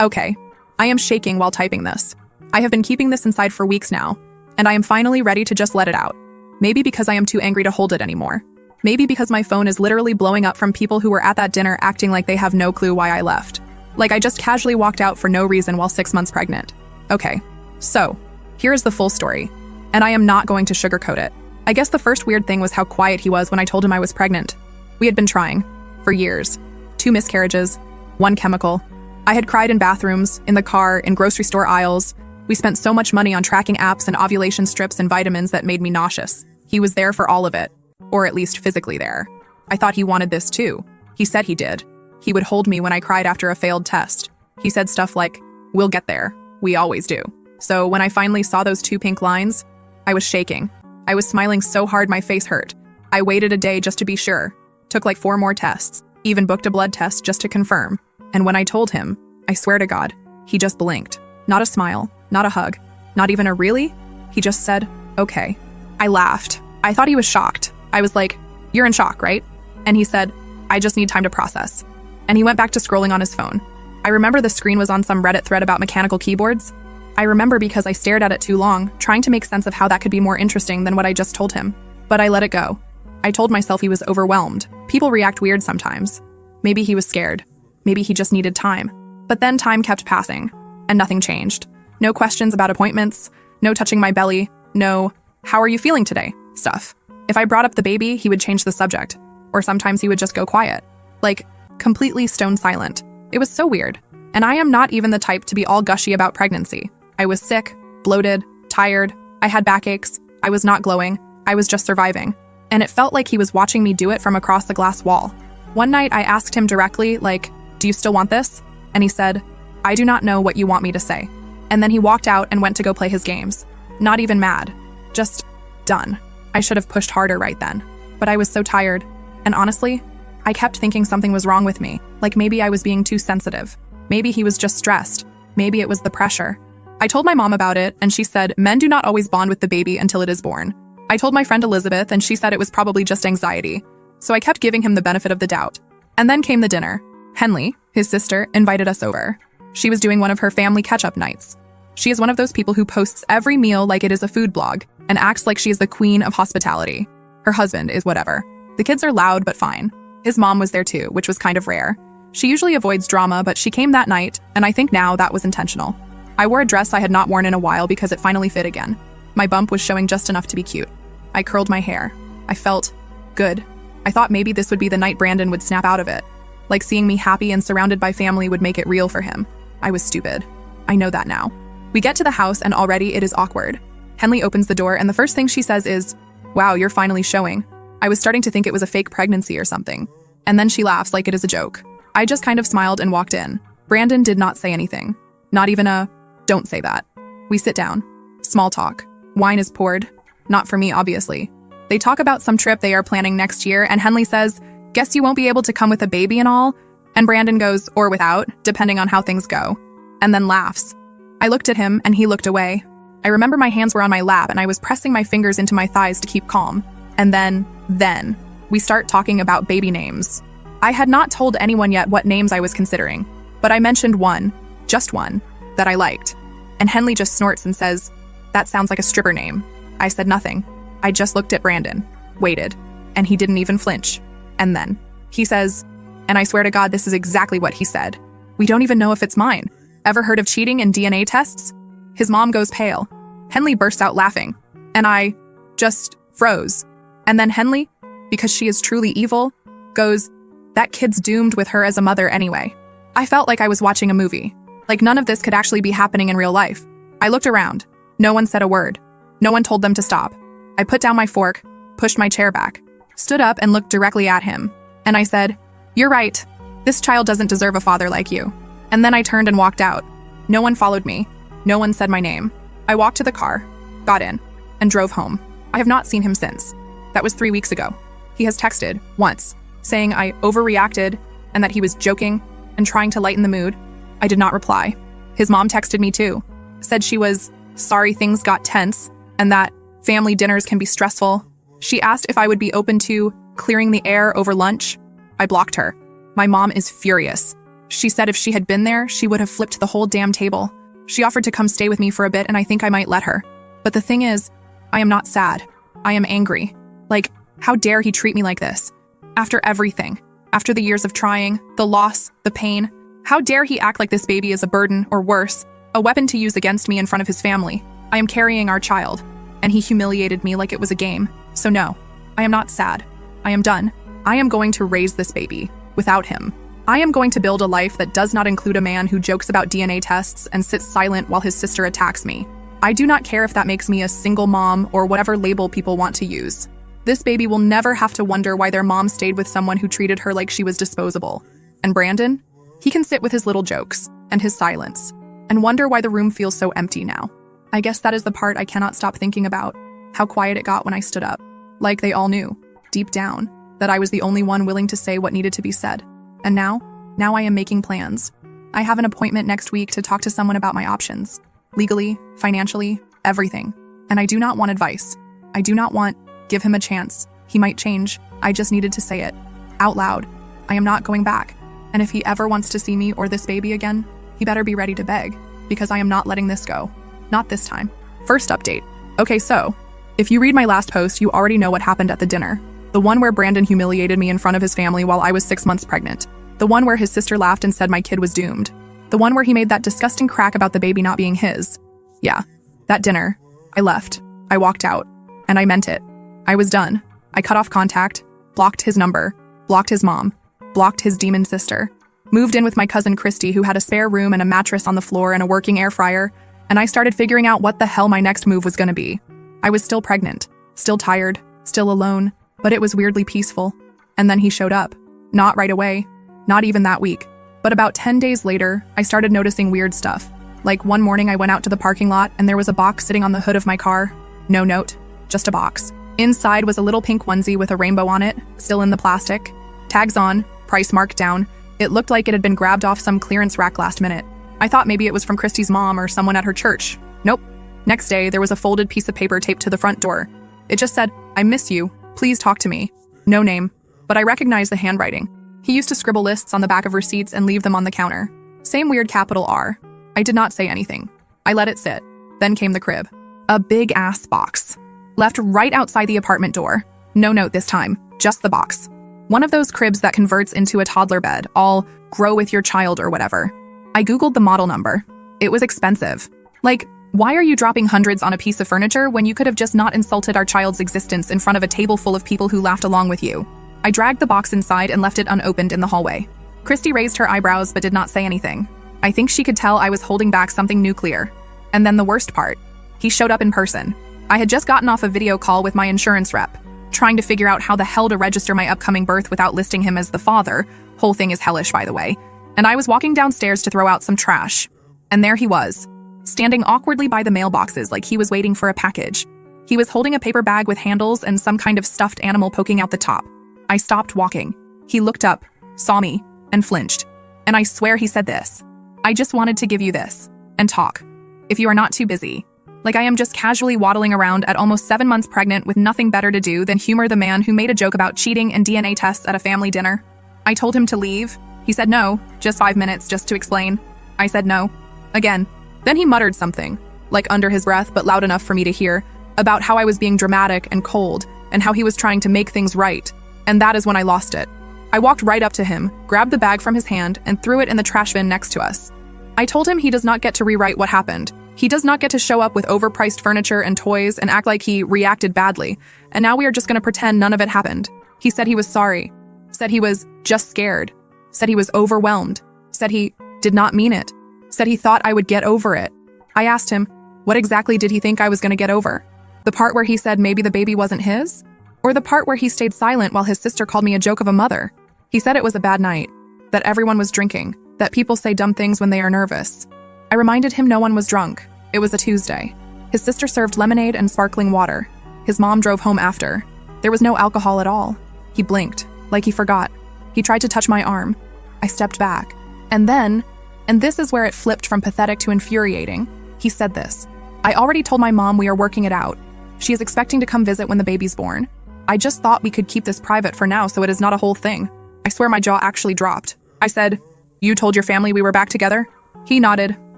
Okay, I am shaking while typing this. I have been keeping this inside for weeks now, and I am finally ready to just let it out. Maybe because I am too angry to hold it anymore. Maybe because my phone is literally blowing up from people who were at that dinner acting like they have no clue why I left. Like I just casually walked out for no reason while 6 months pregnant. Okay, so, here is the full story. And I am not going to sugarcoat it. I guess the first weird thing was how quiet he was when I told him I was pregnant. We had been trying. For years. 2 miscarriages. 1 chemical. I had cried in bathrooms, in the car, in grocery store aisles. We spent so much money on tracking apps and ovulation strips and vitamins that made me nauseous. He was there for all of it. Or at least physically there. I thought he wanted this too. He said he did. He would hold me when I cried after a failed test. He said stuff like, "We'll get there. We always do." So when I finally saw those 2 pink lines, I was shaking. I was smiling so hard my face hurt. I waited a day just to be sure. Took like 4 more tests. Even booked a blood test just to confirm. And when I told him, I swear to God, he just blinked. Not a smile, not a hug, not even a really? He just said, "Okay." I laughed. I thought he was shocked. I was like, "You're in shock, right?" And he said, "I just need time to process." And he went back to scrolling on his phone. I remember the screen was on some Reddit thread about mechanical keyboards. I remember because I stared at it too long, trying to make sense of how that could be more interesting than what I just told him. But I let it go. I told myself he was overwhelmed. People react weird sometimes. Maybe he was scared. Maybe he just needed time. But then time kept passing, and nothing changed. No questions about appointments, no touching my belly, no, "How are you feeling today?" stuff. If I brought up the baby, he would change the subject. Or sometimes he would just go quiet. Like, completely stone silent. It was so weird. And I am not even the type to be all gushy about pregnancy. I was sick, bloated, tired, I had backaches, I was not glowing, I was just surviving. And it felt like he was watching me do it from across the glass wall. One night I asked him directly, like, "Do you still want this?" And he said, "I do not know what you want me to say." And then he walked out and went to go play his games. Not even mad. Just done. I should have pushed harder right then. But I was so tired. And honestly, I kept thinking something was wrong with me. Like maybe I was being too sensitive. Maybe he was just stressed. Maybe it was the pressure. I told my mom about it, and she said men do not always bond with the baby until it is born. I told my friend Elizabeth, and she said it was probably just anxiety. So I kept giving him the benefit of the doubt. And then came the dinner. Henley, his sister, invited us over. She was doing one of her family catch-up nights. She is one of those people who posts every meal like it is a food blog and acts like she is the queen of hospitality. Her husband is whatever. The kids are loud but fine. His mom was there too, which was kind of rare. She usually avoids drama, but she came that night, and I think now that was intentional. I wore a dress I had not worn in a while because it finally fit again. My bump was showing just enough to be cute. I curled my hair. I felt good. I thought maybe this would be the night Brandon would snap out of it. Like seeing me happy and surrounded by family would make it real for him. I was stupid. I know that now. We get to the house and already it is awkward. Henley opens the door and the first thing she says is, "Wow, you're finally showing." I was starting to think it was a fake pregnancy or something. And then she laughs like it is a joke. I just kind of smiled and walked in. Brandon did not say anything. Not even a, "Don't say that." We sit down. Small talk. Wine is poured. Not for me, obviously. They talk about some trip they are planning next year, and Henley says, "Guess you won't be able to come with a baby and all?" And Brandon goes, "Or without, depending on how things go." And then laughs. I looked at him, and he looked away. I remember my hands were on my lap, and I was pressing my fingers into my thighs to keep calm. And then, we start talking about baby names. I had not told anyone yet what names I was considering, but I mentioned one, just one, that I liked. And Henley just snorts and says, "That sounds like a stripper name." I said nothing. I just looked at Brandon, waited, and he didn't even flinch. And then he says, and I swear to God this is exactly what he said, "We don't even know if it's mine. Ever heard of cheating in DNA tests?" His mom goes pale. Henley bursts out laughing, and I just froze. And then Henley, because she is truly evil, goes, "That kid's doomed with her as a mother anyway." I felt like I was watching a movie. Like none of this could actually be happening in real life. I looked around. No one said a word. No one told them to stop. I put down my fork, pushed my chair back, stood up and looked directly at him. And I said, "You're right. This child doesn't deserve a father like you." And then I turned and walked out. No one followed me. No one said my name. I walked to the car, got in, and drove home. I have not seen him since. That was 3 weeks ago. He has texted, once, saying I overreacted and that he was joking and trying to lighten the mood. I did not reply. His mom texted me too. Said she was sorry things got tense and that family dinners can be stressful. She asked if I would be open to clearing the air over lunch. I blocked her. My mom is furious. She said if she had been there, she would have flipped the whole damn table. She offered to come stay with me for a bit, and I think I might let her. But the thing is, I am not sad. I am angry. Like, how dare he treat me like this? After everything. After the years of trying, the loss, the pain. How dare he act like this baby is a burden, or worse, a weapon to use against me in front of his family. I am carrying our child, and he humiliated me like it was a game. So no, I am not sad. I am done. I am going to raise this baby without him. I am going to build a life that does not include a man who jokes about DNA tests and sits silent while his sister attacks me. I do not care if that makes me a single mom or whatever label people want to use. This baby will never have to wonder why their mom stayed with someone who treated her like she was disposable. And Brandon? He can sit with his little jokes and his silence and wonder why the room feels so empty now. I guess that is the part I cannot stop thinking about, how quiet it got when I stood up. Like they all knew, deep down, that I was the only one willing to say what needed to be said. And now I am making plans. I have an appointment next week to talk to someone about my options. Legally, financially, everything. And I do not want advice. I do not want, give him a chance. He might change. I just needed to say it. Out loud. I am not going back. And if he ever wants to see me or this baby again, he better be ready to beg, because I am not letting this go. Not this time. First update. Okay, so, if you read my last post, you already know what happened at the dinner. The one where Brandon humiliated me in front of his family while I was 6 months pregnant. The one where his sister laughed and said my kid was doomed. The one where he made that disgusting crack about the baby not being his. Yeah, that dinner. I left. I walked out. And I meant it. I was done. I cut off contact, blocked his number, blocked his mom, blocked his demon sister, moved in with my cousin Christy, who had a spare room and a mattress on the floor and a working air fryer, and I started figuring out what the hell my next move was gonna be. I was still pregnant, still tired, still alone, but it was weirdly peaceful. And then he showed up. Not right away. Not even that week. But about 10 days later, I started noticing weird stuff. Like one morning I went out to the parking lot and there was a box sitting on the hood of my car. No note, just a box. Inside was a little pink onesie with a rainbow on it, still in the plastic. Tags on, price marked down. It looked like it had been grabbed off some clearance rack last minute. I thought maybe it was from Christy's mom or someone at her church. Nope. Next day, there was a folded piece of paper taped to the front door. It just said, "I miss you. Please talk to me." No name, but I recognized the handwriting. He used to scribble lists on the back of receipts and leave them on the counter. Same weird capital R. I did not say anything. I let it sit. Then came the crib. A big-ass box. Left right outside the apartment door. No note this time, just the box. One of those cribs that converts into a toddler bed, all grow with your child or whatever. I googled the model number. It was expensive. Like, why are you dropping hundreds on a piece of furniture when you could have just not insulted our child's existence in front of a table full of people who laughed along with you? I dragged the box inside and left it unopened in the hallway. Christy raised her eyebrows but did not say anything. I think she could tell I was holding back something nuclear. And then the worst part. He showed up in person. I had just gotten off a video call with my insurance rep, trying to figure out how the hell to register my upcoming birth without listing him as the father. Whole thing is hellish, by the way. And I was walking downstairs to throw out some trash. And there he was, standing awkwardly by the mailboxes like he was waiting for a package. He was holding a paper bag with handles and some kind of stuffed animal poking out the top. I stopped walking. He looked up, saw me, and flinched. And I swear he said this. "I just wanted to give you this, and talk. If you are not too busy." Like I am just casually waddling around at almost 7 months pregnant with nothing better to do than humor the man who made a joke about cheating and DNA tests at a family dinner. I told him to leave. He said no, just 5 minutes just to explain. I said no. Again. Then he muttered something, like under his breath but loud enough for me to hear, about how I was being dramatic and cold, and how he was trying to make things right. And that is when I lost it. I walked right up to him, grabbed the bag from his hand, and threw it in the trash bin next to us. I told him he does not get to rewrite what happened. He does not get to show up with overpriced furniture and toys and act like he reacted badly, and now we are just going to pretend none of it happened. He said he was sorry. Said he was just scared. Said he was overwhelmed. Said he did not mean it. Said he thought I would get over it. I asked him, what exactly did he think I was going to get over? The part where he said maybe the baby wasn't his? Or the part where he stayed silent while his sister called me a joke of a mother? He said it was a bad night, that everyone was drinking, that people say dumb things when they are nervous. I reminded him no one was drunk. It was a Tuesday. His sister served lemonade and sparkling water. His mom drove home after. There was no alcohol at all. He blinked, like he forgot. He tried to touch my arm. I stepped back. And then, and this is where it flipped from pathetic to infuriating, he said this. "I already told my mom we are working it out. She is expecting to come visit when the baby's born. I just thought we could keep this private for now so it is not a whole thing." I swear my jaw actually dropped. I said, You told your family we were back together? He nodded,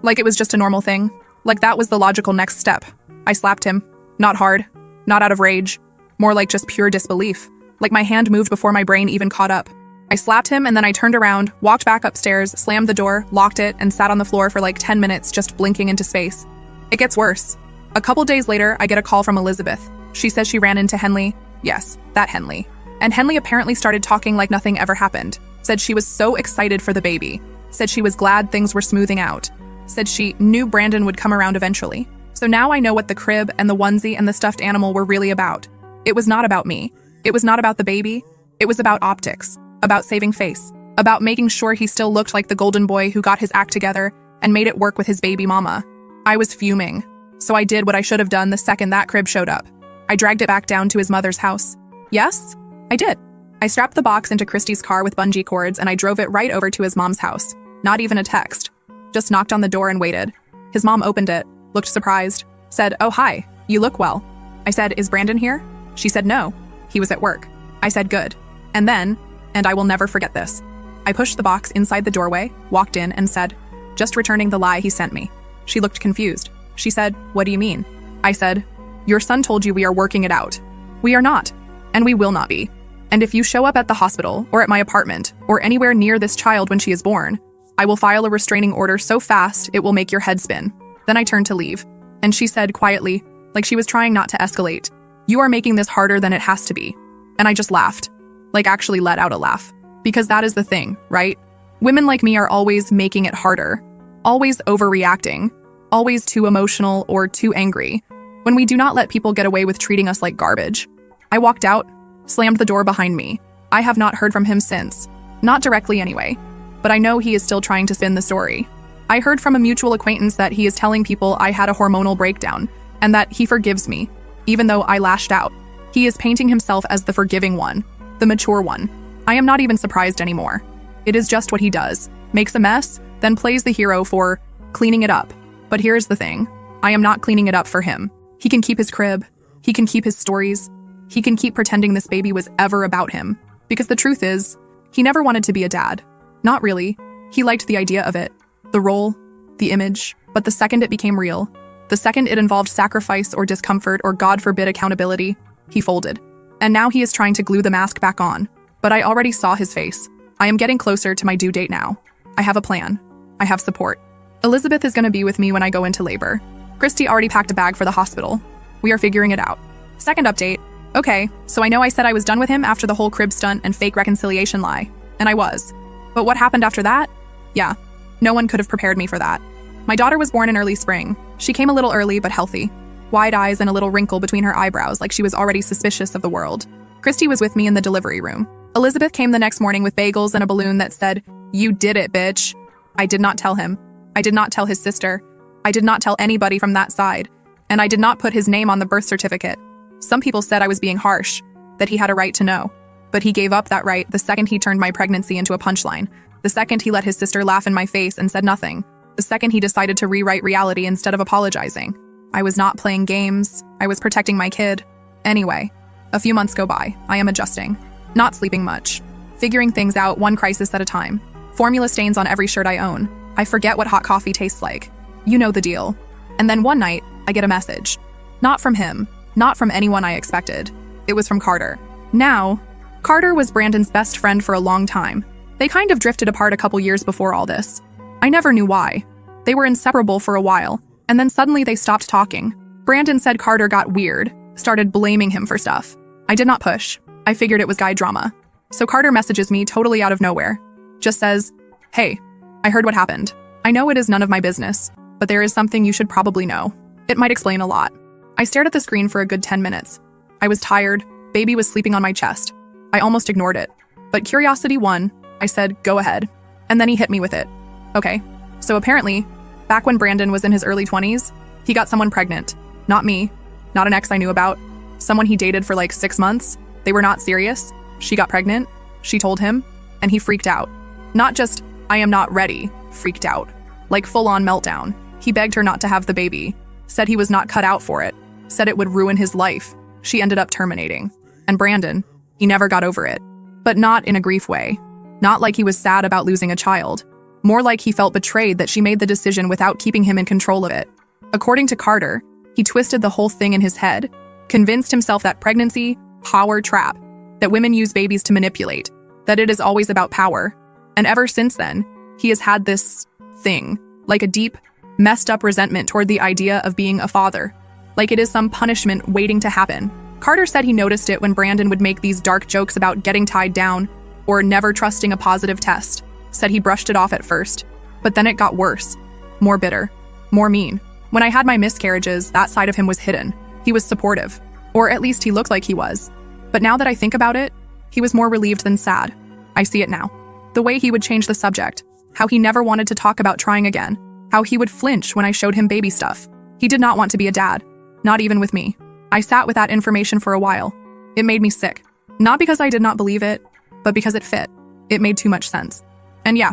like it was just a normal thing. Like that was the logical next step. I slapped him. Not hard. Not out of rage. More like just pure disbelief. Like my hand moved before my brain even caught up. I slapped him and then I turned around, walked back upstairs, slammed the door, locked it, and sat on the floor for like 10 minutes just blinking into space. It gets worse. A couple days later, I get a call from Elizabeth. She says she ran into Henley. Yes, that Henley. And Henley apparently started talking like nothing ever happened. Said she was so excited for the baby. Said she was glad things were smoothing out. Said she knew Brandon would come around eventually. So now I know what the crib and the onesie and the stuffed animal were really about. It was not about me. It was not about the baby. It was about optics, about saving face, about making sure he still looked like the golden boy who got his act together and made it work with his baby mama. I was fuming. So I did what I should have done the second that crib showed up. I dragged it back down to his mother's house. Yes, I did. I strapped the box into Christy's car with bungee cords and I drove it right over to his mom's house. Not even a text. Just knocked on the door and waited. His mom opened it, looked surprised, said, "Oh, hi, you look well." I said, "Is Brandon here?" She said, "No, he was at work." I said, "Good." And then, and I will never forget this, I pushed the box inside the doorway, walked in, and said, "Just returning the lie he sent me." She looked confused. She said, "What do you mean?" I said, "Your son told you we are working it out. We are not, and we will not be. And if you show up at the hospital, or at my apartment, or anywhere near this child when she is born, I will file a restraining order so fast it will make your head spin." Then I turned to leave, and she said quietly, like she was trying not to escalate, "You are making this harder than it has to be." And I just laughed, like actually let out a laugh. Because that is the thing, right? Women like me are always making it harder, always overreacting, always too emotional or too angry, when we do not let people get away with treating us like garbage. I walked out, slammed the door behind me. I have not heard from him since. Not directly anyway, but I know he is still trying to spin the story. I heard from a mutual acquaintance that he is telling people I had a hormonal breakdown, and that he forgives me, even though I lashed out. He is painting himself as the forgiving one, the mature one. I am not even surprised anymore. It is just what he does. Makes a mess, then plays the hero for cleaning it up. But here's the thing. I am not cleaning it up for him. He can keep his crib. He can keep his stories. He can keep pretending this baby was ever about him. Because the truth is, he never wanted to be a dad. Not really. He liked the idea of it. The role, the image. But the second it became real, the second it involved sacrifice or discomfort or God forbid accountability, he folded. And now he is trying to glue the mask back on. But I already saw his face. I am getting closer to my due date now. I have a plan. I have support. Elizabeth is going to be with me when I go into labor. Christy already packed a bag for the hospital. We are figuring it out. Second update. Okay, so I know I said I was done with him after the whole crib stunt and fake reconciliation lie. And I was. But what happened after that? Yeah, no one could have prepared me for that. My daughter was born in early spring. She came a little early but healthy. Wide eyes and a little wrinkle between her eyebrows like she was already suspicious of the world. Christy was with me in the delivery room. Elizabeth came the next morning with bagels and a balloon that said, "You did it, bitch." I did not tell him. I did not tell his sister. I did not tell anybody from that side. And I did not put his name on the birth certificate. Some people said I was being harsh, that he had a right to know. But he gave up that right the second he turned my pregnancy into a punchline. The second he let his sister laugh in my face and said nothing. The second he decided to rewrite reality instead of apologizing. I was not playing games. I was protecting my kid. Anyway, a few months go by. I am adjusting. Not sleeping much. Figuring things out one crisis at a time. Formula stains on every shirt I own. I forget what hot coffee tastes like. You know the deal. And then one night, I get a message. Not from him. Not from anyone I expected. It was from Carter. Now, Carter was Brandon's best friend for a long time. They kind of drifted apart a couple years before all this. I never knew why. They were inseparable for a while, and then suddenly they stopped talking. Brandon said Carter got weird, started blaming him for stuff. I did not push. I figured it was guy drama. So Carter messages me totally out of nowhere. Just says, "Hey, I heard what happened. I know it is none of my business, but there is something you should probably know. It might explain a lot." I stared at the screen for a good 10 minutes. I was tired. Baby was sleeping on my chest. I almost ignored it. But curiosity won. I said, "Go ahead." And then he hit me with it. Okay, so apparently, back when Brandon was in his early 20s, he got someone pregnant. Not me. Not an ex I knew about. Someone he dated for like 6 months. They were not serious. She got pregnant. She told him. And he freaked out. Not just, "I am not ready," freaked out. Like full-on meltdown. He begged her not to have the baby. Said he was not cut out for it. Said it would ruin his life. She ended up terminating. And Brandon, he never got over it. But not in a grief way. Not like he was sad about losing a child. More like he felt betrayed that she made the decision without keeping him in control of it. According to Carter, he twisted the whole thing in his head, convinced himself that pregnancy, power trap, that women use babies to manipulate, that it is always about power. And ever since then, he has had this thing, like a deep, messed up resentment toward the idea of being a father, like it is some punishment waiting to happen. Carter said he noticed it when Brandon would make these dark jokes about getting tied down or never trusting a positive test. Said he brushed it off at first, but then it got worse, more bitter, more mean. When I had my miscarriages, that side of him was hidden. He was supportive, or at least he looked like he was. But now that I think about it, he was more relieved than sad. I see it now. The way he would change the subject, how he never wanted to talk about trying again, how he would flinch when I showed him baby stuff. He did not want to be a dad, not even with me. I sat with that information for a while. It made me sick. Not because I did not believe it, but because it fit. It made too much sense. And yeah,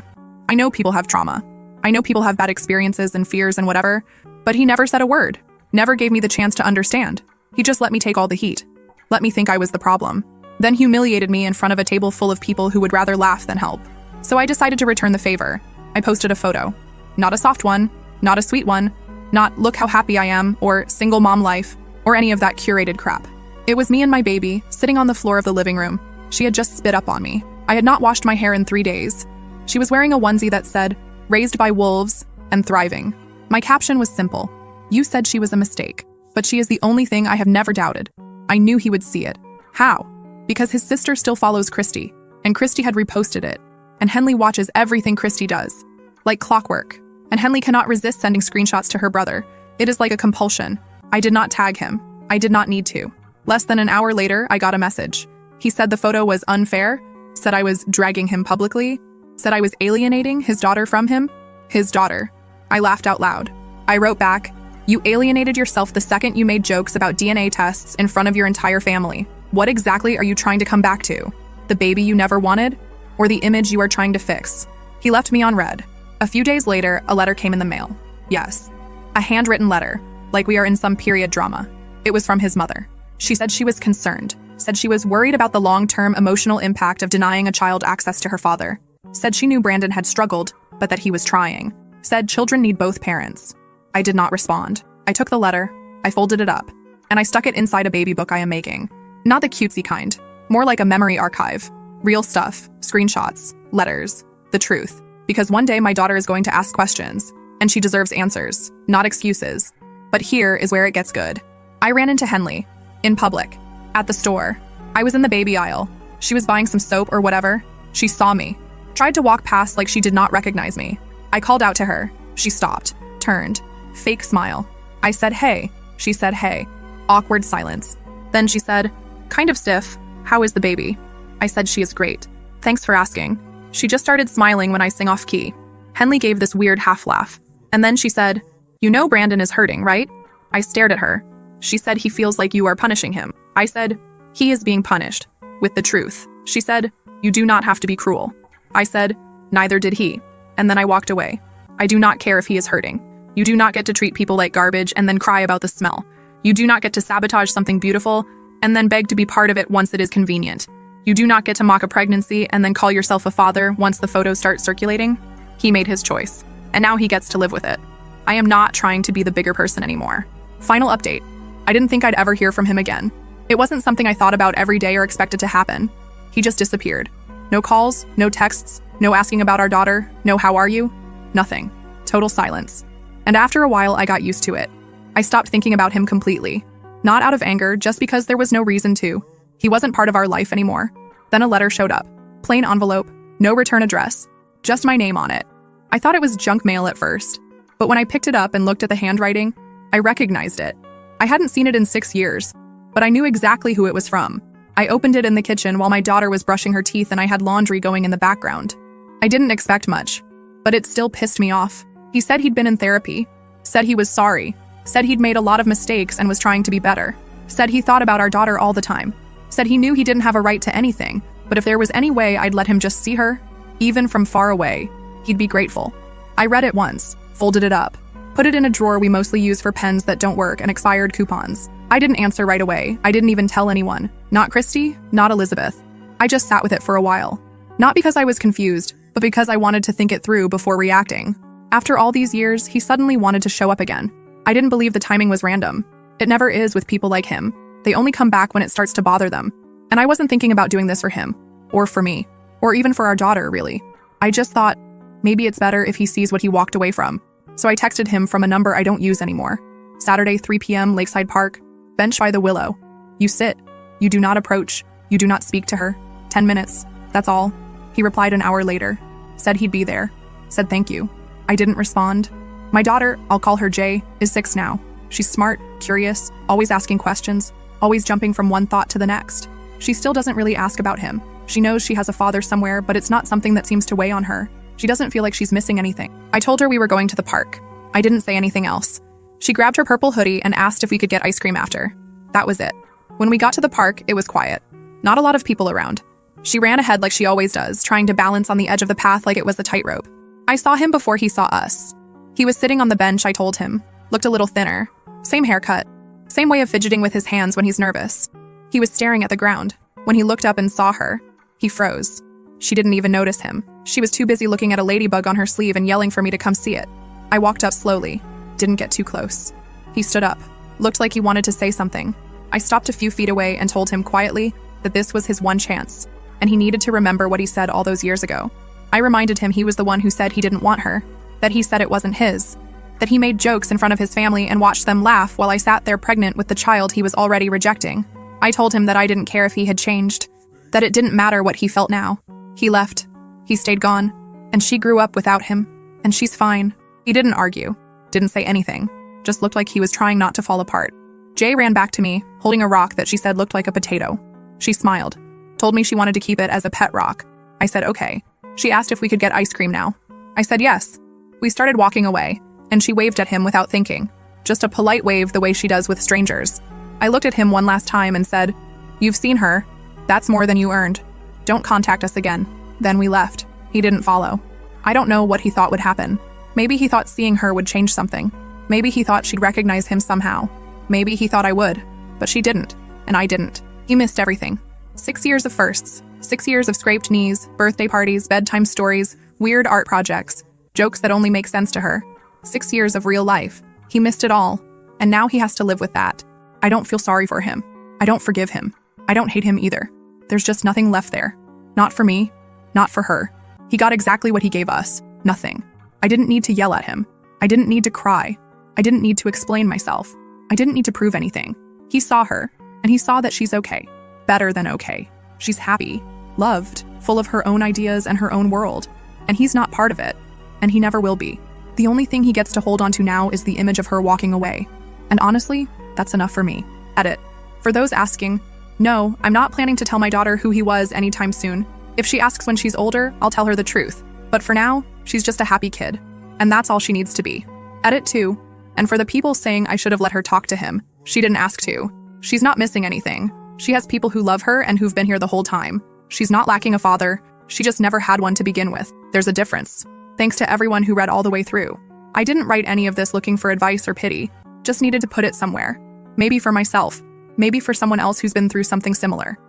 I know people have trauma. I know people have bad experiences and fears and whatever, but he never said a word, never gave me the chance to understand. He just let me take all the heat, let me think I was the problem, then humiliated me in front of a table full of people who would rather laugh than help. So I decided to return the favor. I posted a photo. Not a soft one, not a sweet one, not look how happy I am, or single mom life, or any of that curated crap. It was me and my baby, sitting on the floor of the living room. She had just spit up on me. I had not washed my hair in 3 days. She was wearing a onesie that said, "Raised by wolves and thriving." My caption was simple. You said she was a mistake, but she is the only thing I have never doubted. I knew he would see it. How? Because his sister still follows Christy, and Christy had reposted it. And Henley watches everything Christy does, like clockwork. And Henley cannot resist sending screenshots to her brother. It is like a compulsion. I did not tag him. I did not need to. Less than an hour later, I got a message. He said the photo was unfair, said I was dragging him publicly, said I was alienating his daughter from him. His daughter. I laughed out loud. I wrote back, "You alienated yourself the second you made jokes about DNA tests in front of your entire family. What exactly are you trying to come back to? The baby you never wanted? Or the image you are trying to fix?" He left me on red. A few days later, a letter came in the mail. Yes, a handwritten letter, like we are in some period drama. It was from his mother. She said she was concerned, said she was worried about the long-term emotional impact of denying a child access to her father, said she knew Brandon had struggled, but that he was trying, said children need both parents. I did not respond. I took the letter, I folded it up, and I stuck it inside a baby book I am making. Not the cutesy kind, more like a memory archive. Real stuff, screenshots, letters, the truth. Because one day my daughter is going to ask questions, and she deserves answers, not excuses. But here is where it gets good. I ran into Henley, in public, at the store. I was in the baby aisle. She was buying some soap or whatever. She saw me, tried to walk past like she did not recognize me. I called out to her. She stopped, turned, fake smile. I said, "Hey." She said, "Hey." Awkward silence. Then she said, "Kind of stiff. How is the baby?" I said, "She is great. Thanks for asking." She just started smiling when I sing off key. Henley gave this weird half laugh. And then she said, "You know Brandon is hurting, right?" I stared at her. She said, "He feels like you are punishing him." I said, "He is being punished, with the truth." She said, "You do not have to be cruel." I said, "Neither did he." And then I walked away. I do not care if he is hurting. You do not get to treat people like garbage and then cry about the smell. You do not get to sabotage something beautiful and then beg to be part of it once it is convenient. You do not get to mock a pregnancy and then call yourself a father once the photos start circulating. He made his choice, and now he gets to live with it. I am not trying to be the bigger person anymore. Final update. I didn't think I'd ever hear from him again. It wasn't something I thought about every day or expected to happen. He just disappeared. No calls, no texts, no asking about our daughter, no how are you? Nothing. Total silence. And after a while, I got used to it. I stopped thinking about him completely. Not out of anger, just because there was no reason to. He wasn't part of our life anymore. Then a letter showed up. Plain envelope, no return address, just my name on it. I thought it was junk mail at first, but when I picked it up and looked at the handwriting, I recognized it. I hadn't seen it in 6 years, but I knew exactly who it was from. I opened it in the kitchen while my daughter was brushing her teeth and I had laundry going in the background. I didn't expect much, but it still pissed me off. He said he'd been in therapy, said he was sorry, said he'd made a lot of mistakes and was trying to be better, said he thought about our daughter all the time, said he knew he didn't have a right to anything, but if there was any way I'd let him just see her, even from far away, he'd be grateful. I read it once, folded it up, put it in a drawer we mostly use for pens that don't work and expired coupons. I didn't answer right away. I didn't even tell anyone. Not Christy, not Elizabeth. I just sat with it for a while. Not because I was confused, but because I wanted to think it through before reacting. After all these years, he suddenly wanted to show up again. I didn't believe the timing was random. It never is with people like him. They only come back when it starts to bother them. And I wasn't thinking about doing this for him, or for me, or even for our daughter, really. I just thought, maybe it's better if he sees what he walked away from. So I texted him from a number I don't use anymore. Saturday, 3 p.m., Lakeside Park, bench by the willow. You sit. You do not approach. You do not speak to her. 10 minutes. That's all. He replied an hour later. Said he'd be there. Said thank you. I didn't respond. My daughter, I'll call her Jay, is 6 now. She's smart, curious, always asking questions, always jumping from one thought to the next. She still doesn't really ask about him. She knows she has a father somewhere, but it's not something that seems to weigh on her. She doesn't feel like she's missing anything. I told her we were going to the park. I didn't say anything else. She grabbed her purple hoodie and asked if we could get ice cream after. That was it. When we got to the park, it was quiet. Not a lot of people around. She ran ahead like she always does, trying to balance on the edge of the path like it was a tightrope. I saw him before he saw us. He was sitting on the bench, I told him. Looked a little thinner. Same haircut. Same way of fidgeting with his hands when he's nervous. He was staring at the ground. When he looked up and saw her, he froze. She didn't even notice him. She was too busy looking at a ladybug on her sleeve and yelling for me to come see it. I walked up slowly. Didn't get too close. He stood up. Looked like he wanted to say something. I stopped a few feet away and told him quietly that this was his one chance, and he needed to remember what he said all those years ago. I reminded him he was the one who said he didn't want her, that he said it wasn't his, that he made jokes in front of his family and watched them laugh while I sat there pregnant with the child he was already rejecting. I told him that I didn't care if he had changed, that it didn't matter what he felt now. He left. He stayed gone. And she grew up without him. And she's fine. He didn't argue. Didn't say anything. Just looked like he was trying not to fall apart. Jay ran back to me, holding a rock that she said looked like a potato. She smiled. Told me she wanted to keep it as a pet rock. I said okay. She asked if we could get ice cream now. I said yes. We started walking away, and she waved at him without thinking. Just a polite wave the way she does with strangers. I looked at him one last time and said, "You've seen her. That's more than you earned. Don't contact us again." Then we left. He didn't follow. I don't know what he thought would happen. Maybe he thought seeing her would change something. Maybe he thought she'd recognize him somehow. Maybe he thought I would. But she didn't. And I didn't. He missed everything. 6 years of firsts. 6 years of scraped knees, birthday parties, bedtime stories, weird art projects, jokes that only make sense to her. 6 years of real life. He missed it all. And now he has to live with that. I don't feel sorry for him. I don't forgive him. I don't hate him either. There's just nothing left there. Not for me. Not for her. He got exactly what he gave us. Nothing. I didn't need to yell at him. I didn't need to cry. I didn't need to explain myself. I didn't need to prove anything. He saw her, and he saw that she's okay. Better than okay. She's happy, loved, full of her own ideas and her own world. And he's not part of it. And he never will be. The only thing he gets to hold on to now is the image of her walking away. And honestly, that's enough for me. Edit. For those asking, no, I'm not planning to tell my daughter who he was anytime soon. If she asks when she's older, I'll tell her the truth. But for now, she's just a happy kid. And that's all she needs to be. Edit 2. And for the people saying I should have let her talk to him, she didn't ask to. She's not missing anything. She has people who love her and who've been here the whole time. She's not lacking a father. She just never had one to begin with. There's a difference. Thanks to everyone who read all the way through. I didn't write any of this looking for advice or pity. Just needed to put it somewhere. Maybe for myself. Maybe for someone else who's been through something similar.